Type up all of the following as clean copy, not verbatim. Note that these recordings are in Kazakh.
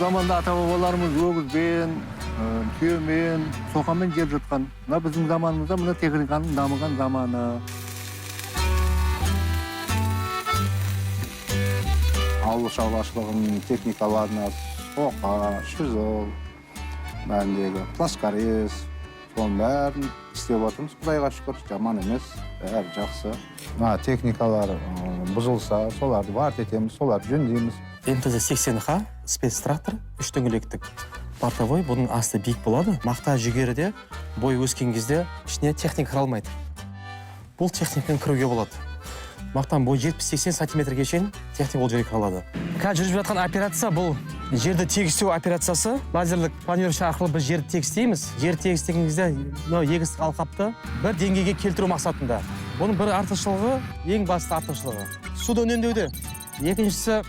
заманда ата-бабаларымыз өгізбен, түйемен, соқамен жеп жатқан. Мына біздің заманымызда мына техниканың дамыған заманы. Ауыл шаруашылығының техникаларына соқа, шүзіл, бәріндегі плоскорез, соның бәрін істеп отырмыз. Құдайға шүкір, жаман емес, бәрі жақсы. Техникалар бұзылса, соларды варт етеміз, соларды жөндейміз. МТЗ-80Х спецтрактор, 3 дөңгелектік бортовой, бұның асты биік болады. Мақта жүгеріде бой өскен кезде ішіне техника кіре бұл техникамен кіруге болады. Мақтан бой 70-80 сантиметрге шейін техника ол жерге кіре алады. Қазір жүріп жатқан операция бұл жерді тегістеу операциясы. Лазерлік планировщик арқылы біз жерді тегістейміз. Жерді тегістеген кезде егістік алқапты бір деңгейге келтіру мақсатында. Бұның бір артықшылығы, ең басты артықшылығы суды үнемдеуде. Екіншісі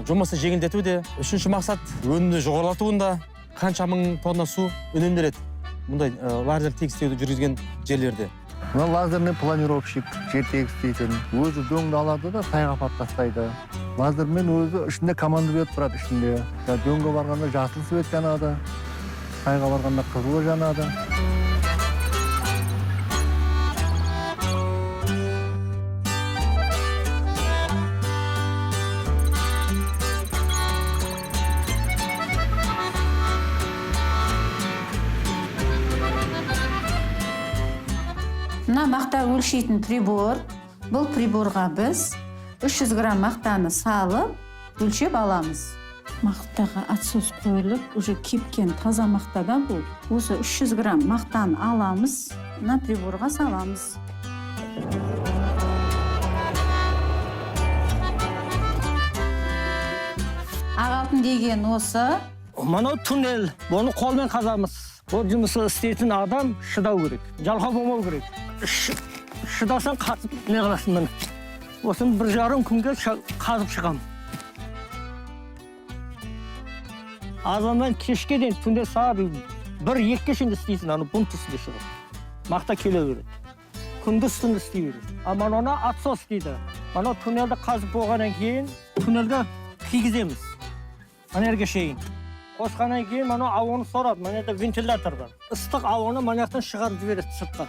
жұмысты жеңілдетуде. Үшінші мақсат өнімді жоғарылатуында. Қанша мың тонна су үнемделеді мұндай лазер тегістеуді жүргізген жерлерде. Мына лазерный планировщик жер тегістейтін. Өзі дөңді алады да сайға апарып тастайды. Лазермен өзі ішінде команда беріп тұрады ішінде. Дөңге барғанда жасыл свет жанады, сайға барғанда қызылы жанады. Мына мақта өлшейтін прибор. Бұл приборға біз 300 грамм мақтаны салып, өлшеп аламыз. Мақтаға отсос қойылып, уже кепкен таза мақтада бұл. Осы 300 грамм мақтаны аламыз, мына приборға саламыз. Ағалтын деген осы. Мынау туннель, бұны қолмен қазамыз. Бұл жұмысы істейтін адам шыдау керек, жалқау болмау керек. Шыдасаң қатып не қыласың мені. Осыны 1,5 күнге қазып шығам. Азаннан кешке дейін түнде сағат 1-2-ге шейін істейсің, аны бұн түсінде шығып. Мақта келе береді. Күндіз түнде істей береді. Мана отсос дейді. Мана туннелді қазып болғаннан кейін туннелге кигіземіз. Манерге шейін. Қосқаннан кейін мана ауаны сорады. Манерде вентилятор бар. Ыстық ауаны манақтан шығарып жібереді сыртқа.